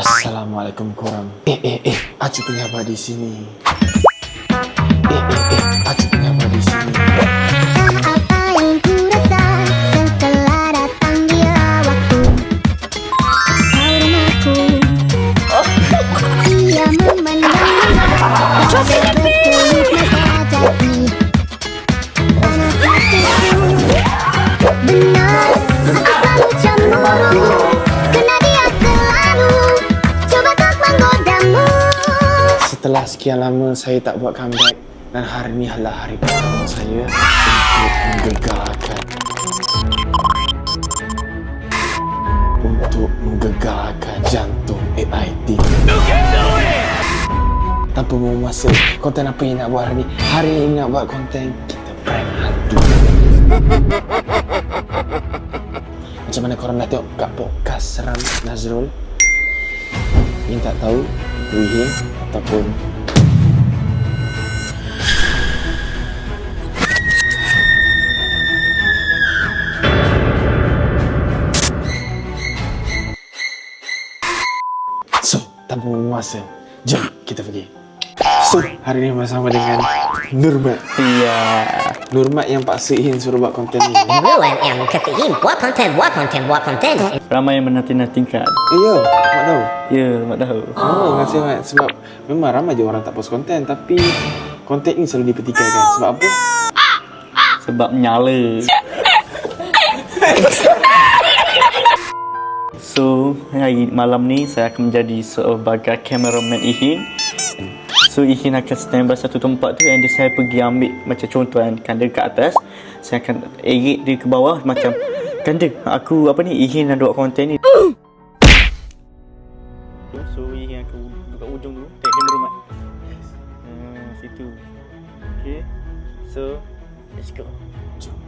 Assalamualaikum korang. Acu punya abah di sini. Acu punya abah di sini. Apa yang ku rasa setelah datang dia waktu kau dan aku. Ia memandang berkelit mata jati. Panas hatiku. Benar, aku selalu cemburu. Kena dia selalu coba tak menggodamu. Setelah sekian lama saya tak buat comeback, dan hari ini adalah hari pertama saya untuk menggegarkan jantung AIT. Tanpa buang masa, konten apa yang nak buat hari ni? Hari ini nak buat konten kita prank hantu. Macam mana korang dah tengok kat podcast Seram Nazrul? Yang tak tahu, Wihin ataupun So, tanpa membuang masa, jom kita pergi. So, hari ni bersama dengan Nurmat. Iya. Nurmat yang paksa Ihin suruh buat konten ni. Everyone yang kata buat konten. Ramai yang menanti-nantikan. Ya, Mak tahu. Ya, Mak tahu. Oh, terima kasih Mat. Sebab memang ramai je orang tak post konten, tapi konten ini selalu dipertikaikan. Sebab apa? Sebab nyala. So, hari malam ni saya akan menjadi sebagai cameraman Ihin. So, Ihin akan standby satu tempat tu, and saya pergi ambil macam contoh kanda kat atas. Saya akan edit dia ke bawah macam kanda, aku apa ni, Ihin nak buat konten ni. So, Ihin akan buka ujung dulu. Tengok kamera Mat. Situ. Okay. So, let's go. Jom.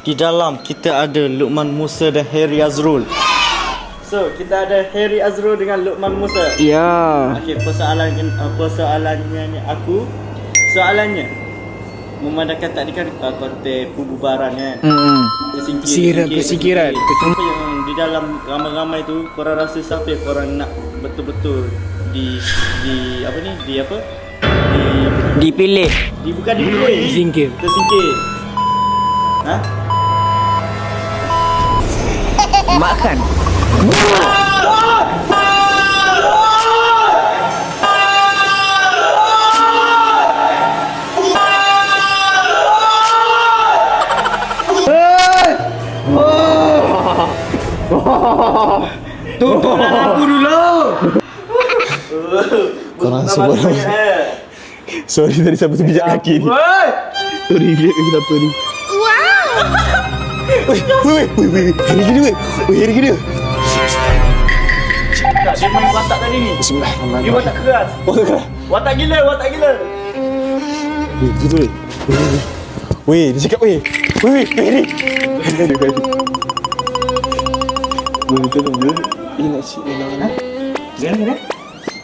Di dalam kita ada Luqman Musa dan Harry Azrul. So, kita ada Harry Azrul dengan Luqman Musa. Ya. Okey, persoalannya ni aku. Soalannya memandangkan tadi kan konten pembubaran kan. Persingkiran. Siapa yang di dalam ramai-ramai tu korang rasa siapa yang korang nak betul-betul di apa ni? Di apa? Dipilih. Bukan dipilih. Tersingkir. Tersingkir. Ha? Makan. Tunggulah aku dulu. Korang semua sorry tadi sampai sebijak kaki ni. Sorry, dia kenapa ni? Weh, hari gini weh. Hari gini. Dia main watak tadi ni. Bismillahirrahmanirrahim. Dia watak keras. Watak gila. Weh, betul weh. Weh, dia cakap weh. Weh, ni. Betul. Ini nak si orang. Gimana?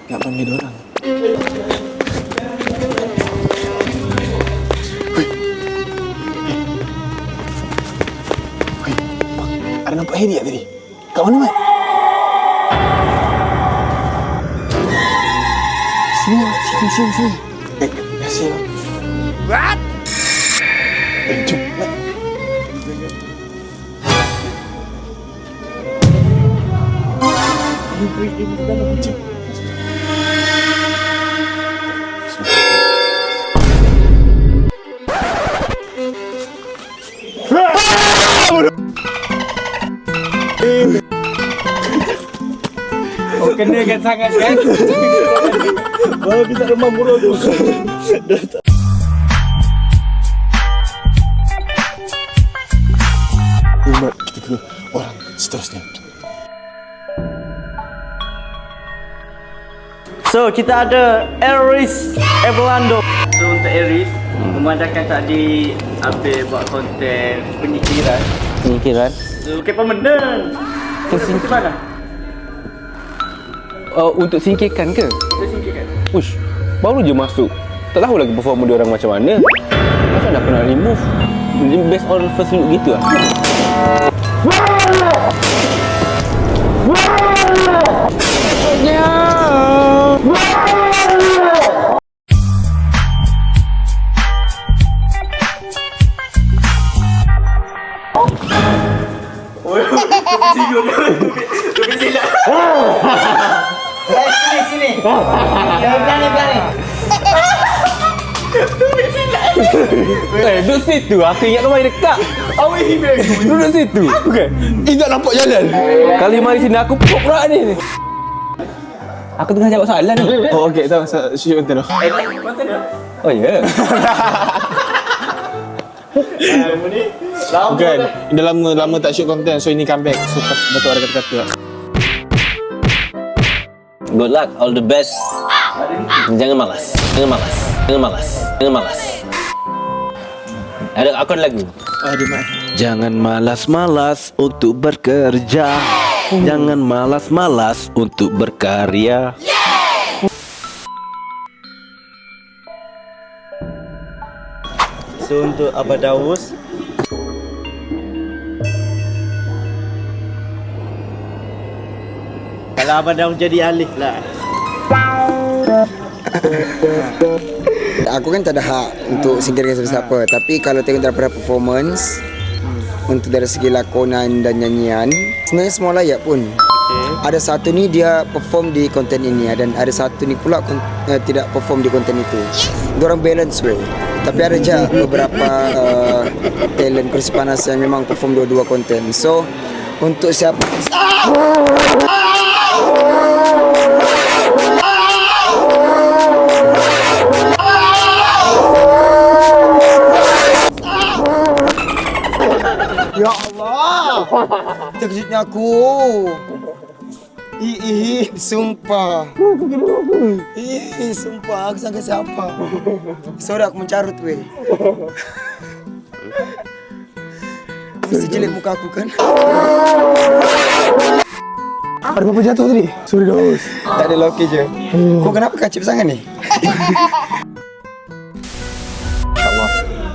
Nak panggil dia orang. Ada nampak Harry tak tadi? Kat mana, Mat? Sini. Dah siap. What? Jom, Mat. Jom. Oh, kenakan sangat kan? Oh, kita remam buruk tu. Mat, kita ke orang seterusnya. So kita ada Aris Evelando. So untuk Aris, memandangkan tadi Abel buat konten penyikiran. So kepa menang. Singkir mana? Untuk singkirkan ke? Kita singkirkan. Ush, baru je masuk. Tak tahu lagi performa dia orang macam mana. Macam nak pernah remove. Based on first look gitu lah. Sini. Berani. Duduk situ. Aku ingat kau main dekat. Duduk situ. Okay. Tak nampak jalan. Kali mari sini aku pok-pok ni. Aku tengah jawab soalan ni. Oh, okey. Tahu shoot konten tu. Oh ya. Bukan. Dah lama tak shoot konten. So ini comeback. So betul ada kata-kata. Good luck, all the best. Jangan malas. Aku ada lagu. Jangan malas-malas untuk bekerja. Jangan malas-malas untuk berkarya. So untuk Abah Daus, kalau Abah Daus jadi Alif lah. Aku kan tak ada hak untuk singkirkan siapa-siapa. Tapi kalau tengok daripada performance, untuk dari segi lakonan dan nyanyian, sebenarnya semua layak pun. Ada satu ni dia perform di konten ini, dan ada satu ni pula tidak perform di konten itu. Diorang balance way. Tapi ada je beberapa talent kursi panas yang memang perform dua-dua konten. So untuk siapa Ya Allah, terkejutnya aku. Sumpah. Sumpah, aku sangka siapa. Sorry, aku mencarut weh. Mesti jelek muka aku kan. Ada apa jatuh tadi? Sorry Daus. Tak ada loki je. Kau kenapa kacip sangat ni?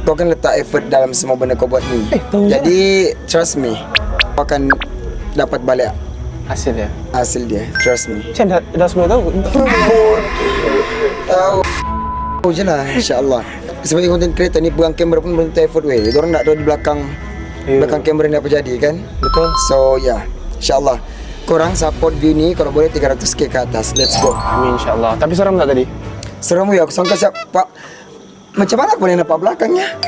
Kau akan letak effort dalam semua benda kau buat ni. Jadi trust me, kau akan dapat balik Hasil dia. hasil dia. Trust me. Macam dah semua tahu. Tahu je lah, insyaAllah. Sebagai content creator ni, pegang kamera pun belum tentu effort weh. Diorang nak ada di belakang kamera ni apa jadi kan. Betul. So yeah, insyaAllah. Korang support view ni kalau boleh 300k ke atas. Let's go. Amin insyaAllah. Tapi seram tak tadi? Seram weh, aku sangka siapa. Macam mana aku boleh nampak belakangnya?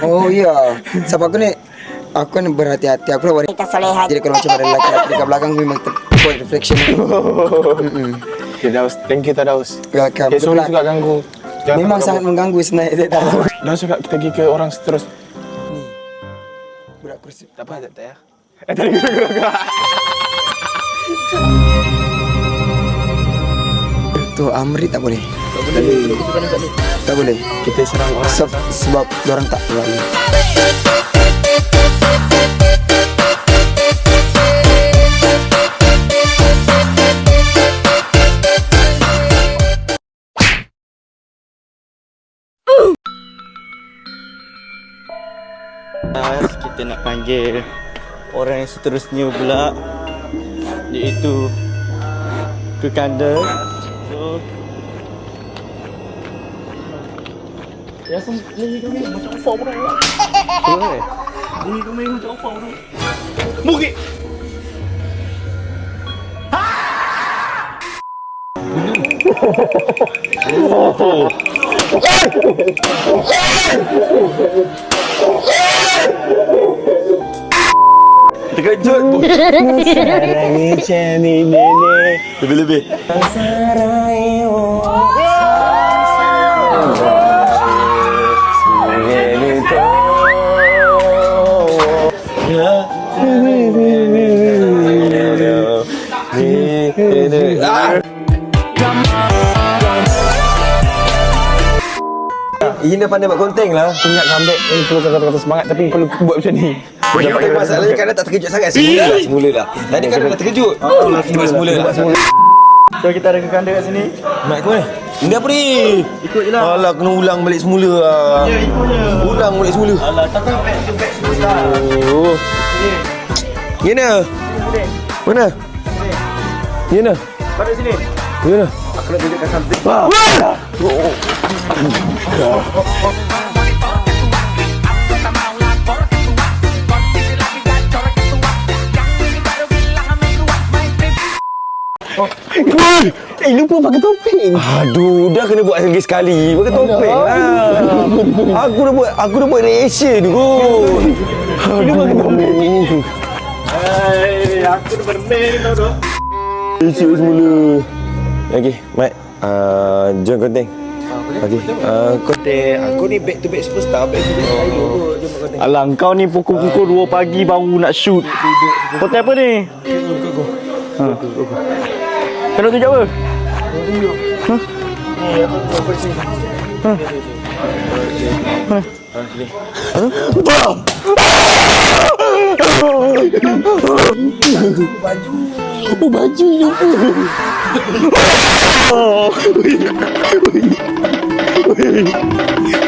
Oh iya. Sebab aku ni, aku kan berhati-hati. Aku lah wanita soleha. Jadi kalau macam ada lelaki dekat belakang, memang terbuat reflection. Okay Daus. Thank you Daus. Welcome. Okay, sorry juga ganggu. Memang sangat mengganggu sebenarnya. Daus cakap kita pergi ke orang terus. Budak kursi. Tak apa, tak ya. Tu Amri tak boleh. Tak boleh. Kita serang orang. Sebab diorang tak terlalu. Kita nak panggil orang yang seterusnya pula, iaitu Kekanda. So ya lagi kami macam ufak bro. Lagi kami macam ufak bro. Mungkin terkejut bu. Sarang ceni nenek. Lebih-lebih. Ihin dah pandai buat konten lah. Ingat comeback ni perlu kata-kata semangat tapi perlu buat macam ni. Tapi masalahnya kadang tak terkejut sangat. Semula lah. Tadi kadang dah terkejut. Semula lah. So kita ada kekanda kat sini. Mat kau ni? Ini apa ni? Ikut je lah. Alah, kena ulang balik semula lah. Ya, ikut je. Ulang balik semula. Alah, tak tahu back to back superstar. Oh. Mana? Mana? Mana? Kau ada sini. Mana? Aku nak tunjukkan something. Lupa pakai topeng. Aduh, dah kena buat lagi sekali. Pakai topeng lah. Aku dah buat reaction kot. Lupa pakai topeng. Aku dah bermain tau tu. Reaction semula. Okay, Mat. Join konten. Okay. Konten. Aku ni back to back superstar. Back to back Milo kot. Jom buat konten. Alah, kau ni pukul 2 pagi baru nak shoot. Konten apa ni? Kau nak tunjuk apa? Baju lupa.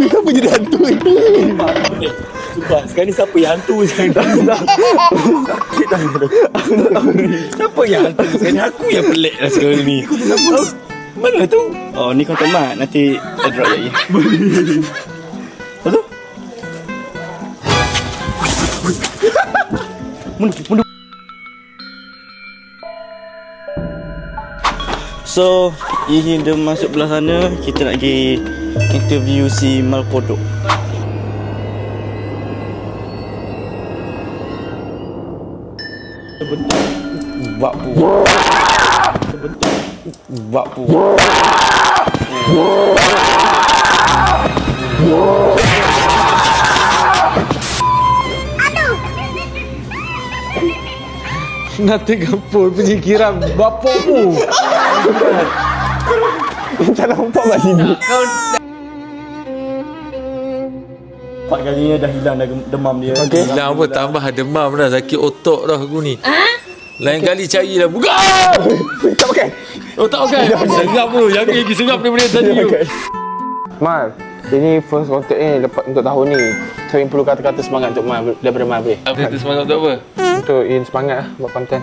Siapa jadi hantu ni? Sumpah, sekarang ni siapa yang hantu sekarang ni? Sakit dah. Siapa yang hantu sekarang ni? Aku yang pelik lah sekarang ni. Mana tu? Oh, ni konten Mat. Nanti I drop lagi. Betul? Mundur. So, Ihin dah masuk belah sana. Kita nak pergi interview si Malkodok. Nak tergempur punya kira bapakmu. Tak nampak balik ni. 4 kalinya dah hilang dah demam dia. Okey. Hilang apa, tambah demam dah, sakit otak dah aku ni. Lain kali carilah. Buka! Tak pakai. Oh, tak pakai. Serap tu. Yang lagi serap daripada tadi tu. Mal, ini first contact ni lepas untuk tahun ni. Saya perlu kata-kata semangat untuk Mal daripada Mal boleh. Apa tu semangat untuk apa? Untuk in semangat lah buat konten.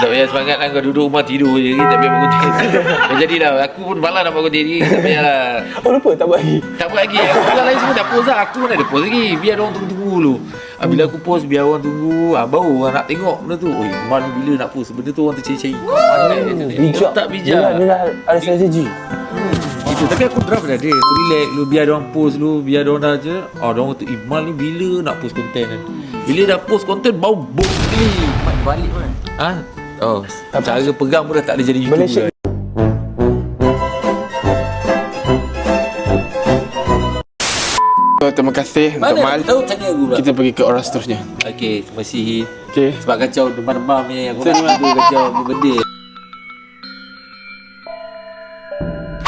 Tak payah semangat lah, kau duduk rumah tidur je. Tak payah buat konten. Jadilah, aku pun malas nak buat konten ni. Tak payahlah. Oh lupa tak buat lagi. Tak buat lagi. Orang lain semua dah post lah. Aku mana ada post lagi. Biar orang tunggu-tunggu dulu. Bila aku post, biar orang tunggu. Baru orang nak tengok benda tu. Oh, Man bila nak post. Benda tu orang tercari-cari. Bijak. Tak bijak. Dia ada strategi. Itu. Tapi aku draft dah dia. Aku relax dulu. Biar orang post dulu. Biar orang dah je. Diorang kata, Iman ni bila nak post konten kan? Bila dah post konten, bau bok sekali. Balik kan? Ha? Oh, cara pegang pun dah tak ada jadi YouTuber. Malaysia. Terima kasih untuk Mal. Tahu tanya aku pula. Kita pergi ke orang seterusnya. Okey, terima kasih. Okey. Sebab kacau demam-demam ni. Aku nak tu kacau benda.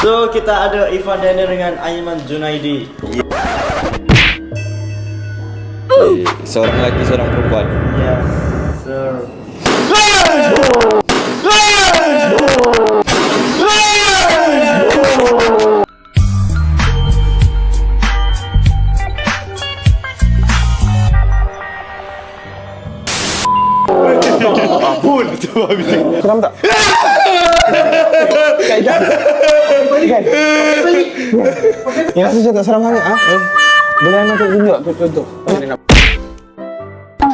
So, kita ada Irfan Daniel dengan Aiman Junaidi. Seorang lelaki, seorang perempuan. Yes, sir. Seram tak? Yang rasa macam tak seram sangat ah. Boleh nak tunjuk contoh.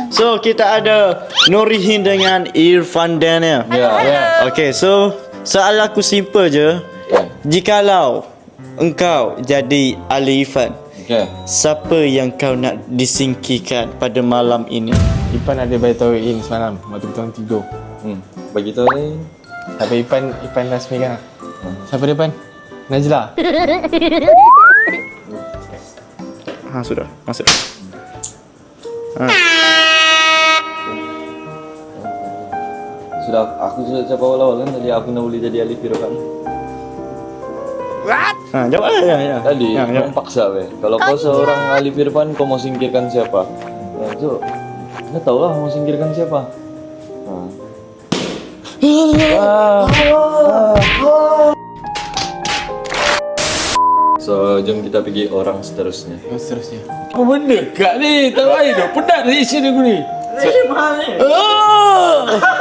So, kita ada Nurihin dengan Irfan Daniel. Ya. Okay, so soalan aku simple je. Jikalau engkau jadi Ali Irfan, siapa yang kau nak disingkirkan pada malam ini? Ipan ada beritahu In semalam waktu kita orang tidur. Bagi tahu ni. Tapi Ipan rasmikan lah. Siapa dia Ipan? Najla. Sudah, masuk. Aku sudah cakap awal-awal kan tadi aku nak boleh jadi Alif Irfan. What? Jawab lah. Ya. Tadi Ya, kau paksa weh. Kalau kau seorang ahli firman, kau mau singkirkan siapa? So, nggak tahu lah mau singkirkan siapa. So, jom kita pergi orang seterusnya. Seterusnya. Apa benda kak ni? Tak baik dah. Penat reaction aku ni. Reaction mahal ni.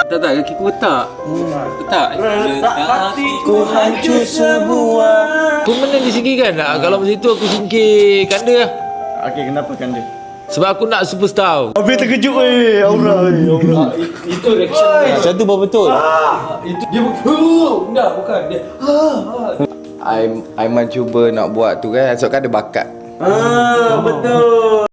Tak, kaki ku tak. Tak. Hatiku hancur semua. Kau mana disingkirkan? Kalau macam itu aku singkir Kanda lah. Okey, kenapa kan dia? Sebab aku nak superstar. Habis terkejut Aura. Itu reaction dia. Macam tu baru betul. Itu dia enggak, bukan dia. I cuba nak buat tu kan, sebab kan ada bakat. Betul.